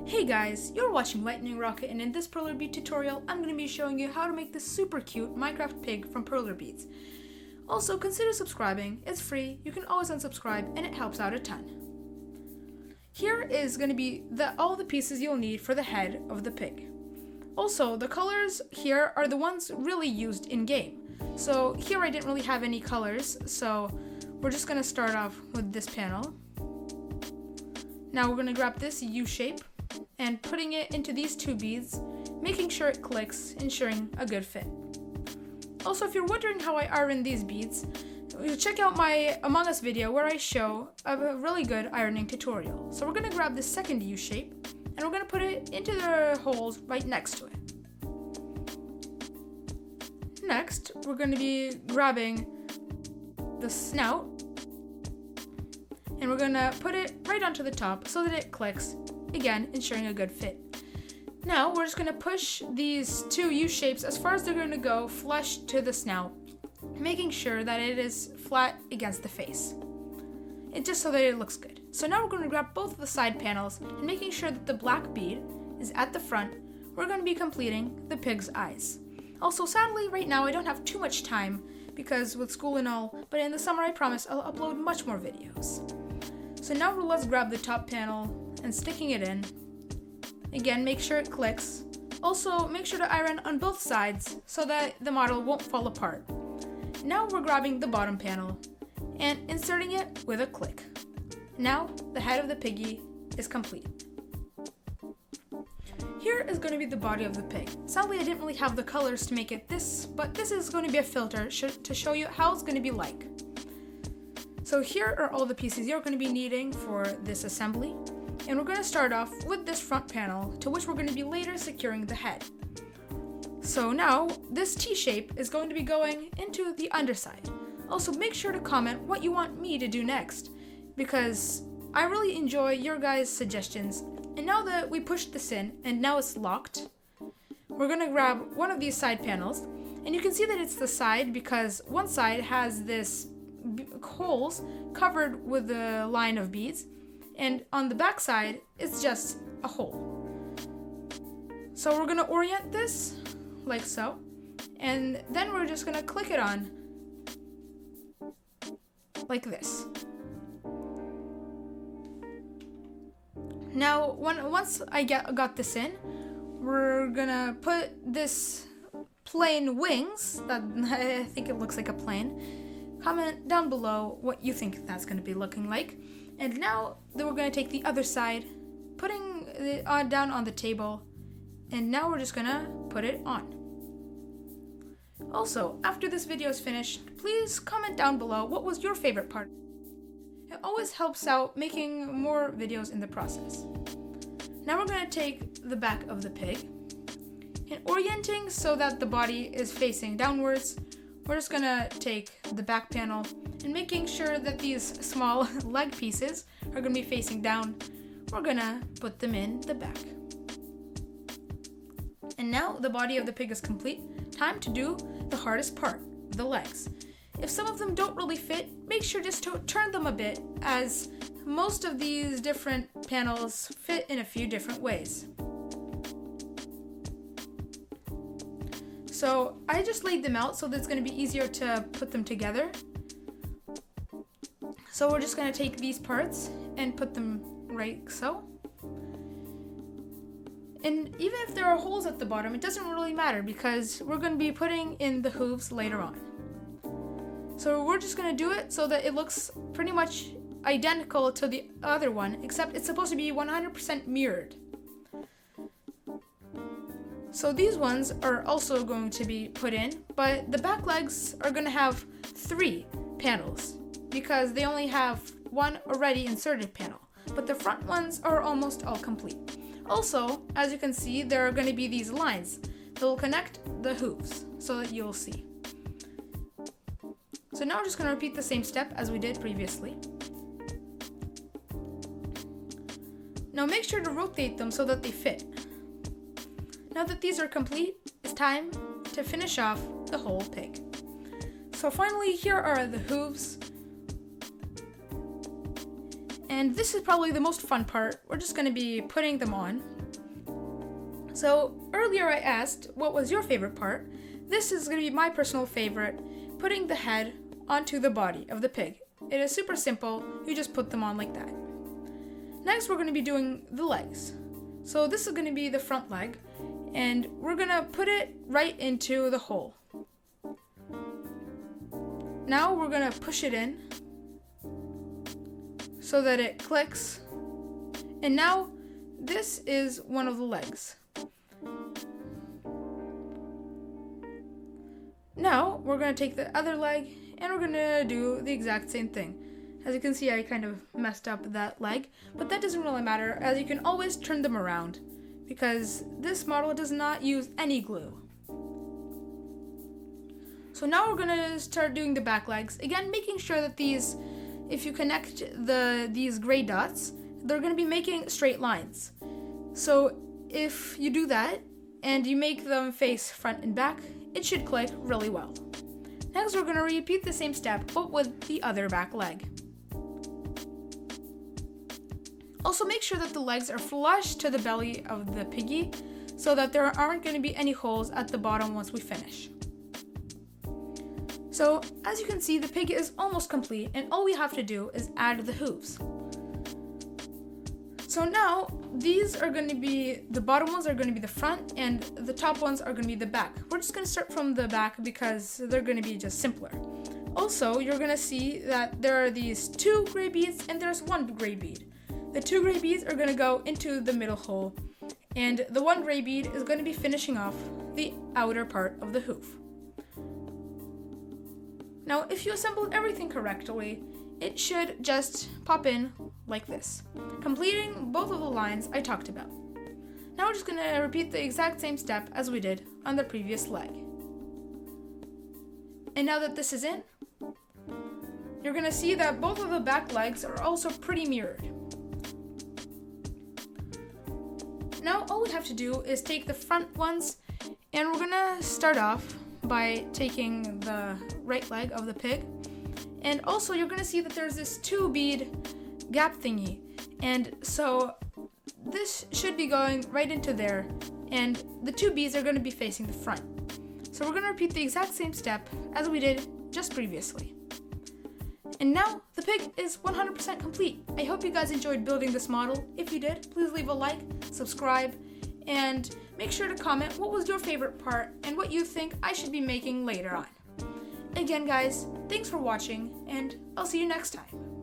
Hey guys, you're watching Lightning Rocket, and in this Perler Bead tutorial, I'm going to be showing you how to make this super cute Minecraft pig from Perler Beads. Also, consider subscribing. It's free, you can always unsubscribe, and it helps out a ton. Here is going to be all the pieces you'll need for the head of the pig. Also, the colors here are the ones really used in-game. So here I didn't really have any colors, so we're just going to start off with this panel. Now we're going to grab this U shape and putting it into these two beads, making sure it clicks, ensuring a good fit. Also, if you're wondering how I iron these beads, check out my Among Us video where I show a really good ironing tutorial. So we're going to grab this second U shape and we're going to put it into the holes right next to it. Next, we're going to be grabbing the snout and we're going to put it right onto the top so that it clicks, again ensuring a good fit. Now we're just going to push these two U shapes as far as they're going to go flush to the snout, making sure that it is flat against the face, and just so that it looks good. So now we're going to grab both of the side panels and making sure that the black bead is at the front, we're going to be completing the pig's eyes. Also, sadly right now I don't have too much time because with school and all, but in the summer I promise I'll upload much more videos. So now let's grab the top panel and sticking it in. Again, make sure it clicks. Also, make sure to iron on both sides so that the model won't fall apart. Now we're grabbing the bottom panel and inserting it with a click. Now the head of the piggy is complete. Here is going to be the body of the pig. Sadly, I didn't really have the colors to make it this, but this is going to be a filter to show you how it's going to be like. So here are all the pieces you're going to be needing for this assembly. And we're going to start off with this front panel, to which we're going to be later securing the head. So now, this T-shape is going to be going into the underside. Also, make sure to comment what you want me to do next, because I really enjoy your guys' suggestions. And now that we pushed this in, and now it's locked, we're going to grab one of these side panels, and you can see that it's the side because one side has this holes covered with a line of beads, and on the back side it's just a hole. So we're going to orient this like so, and then we're just going to click it on like this. Now once I got this in, we're going to put this plane wings, that I think it looks like a plane. Comment down below what you think that's going to be looking like. And now we're going to take the other side, putting it down on the table, and now we're just going to put it on. Also, after this video is finished, please comment down below what was your favorite part. It always helps out making more videos in the process. Now we're going to take the back of the pig, and orienting so that the body is facing downwards, we're just going to take the back panel and making sure that these small leg pieces are going to be facing down, we're going to put them in the back. And now the body of the pig is complete. Time to do the hardest part, the legs. If some of them don't really fit, make sure just to turn them a bit, as most of these different panels fit in a few different ways. So I just laid them out so that it's going to be easier to put them together. So we're just going to take these parts and put them right so. And even if there are holes at the bottom, it doesn't really matter because we're going to be putting in the hooves later on. So we're just going to do it so that it looks pretty much identical to the other one, except it's supposed to be 100% mirrored. So these ones are also going to be put in, but the back legs are going to have 3 panels because they only have one already inserted panel, but the front ones are almost all complete. Also, as you can see, there are going to be these lines that will connect the hooves so that you'll see. So now we're just going to repeat the same step as we did previously. Now make sure to rotate them so that they fit. Now that these are complete, it's time to finish off the whole pig. So finally, here are the hooves. And this is probably the most fun part. We're just going to be putting them on. So earlier I asked, what was your favorite part? This is going to be my personal favorite, putting the head onto the body of the pig. It is super simple. You just put them on like that. Next, we're going to be doing the legs. So this is going to be the front leg, and we're going to put it right into the hole. Now we're going to push it in so that it clicks. And now this is one of the legs. Now we're going to take the other leg and we're going to do the exact same thing. As you can see, I kind of messed up that leg, but that doesn't really matter, as you can always turn them around because this model does not use any glue. So now we're going to start doing the back legs. Again, making sure that these, if you connect these gray dots, they're going to be making straight lines. So if you do that and you make them face front and back, it should click really well. Next, we're going to repeat the same step, but with the other back leg. Also, make sure that the legs are flush to the belly of the piggy so that there aren't going to be any holes at the bottom once we finish. So, as you can see, the pig is almost complete, and all we have to do is add the hooves. So now, these are going to be, the bottom ones are going to be the front, and the top ones are going to be the back. We're just going to start from the back because they're going to be just simpler. Also, you're going to see that there are these 2 gray beads, and there's 1 gray bead. The 2 gray beads are going to go into the middle hole, and the 1 gray bead is going to be finishing off the outer part of the hoof. Now, if you assembled everything correctly, it should just pop in like this, completing both of the lines I talked about. Now we're just going to repeat the exact same step as we did on the previous leg. And now that this is in, you're going to see that both of the back legs are also pretty mirrored. Now all we have to do is take the front ones, and we're going to start off by taking the right leg of the pig. And also you're going to see that there's this 2 bead gap thingy, and so this should be going right into there, and the 2 beads are going to be facing the front. So we're going to repeat the exact same step as we did just previously. And now the pig is 100% complete. I hope you guys enjoyed building this model. If you did, please leave a like, subscribe, and make sure to comment what was your favorite part and what you think I should be making later on. Again, guys, thanks for watching, and I'll see you next time.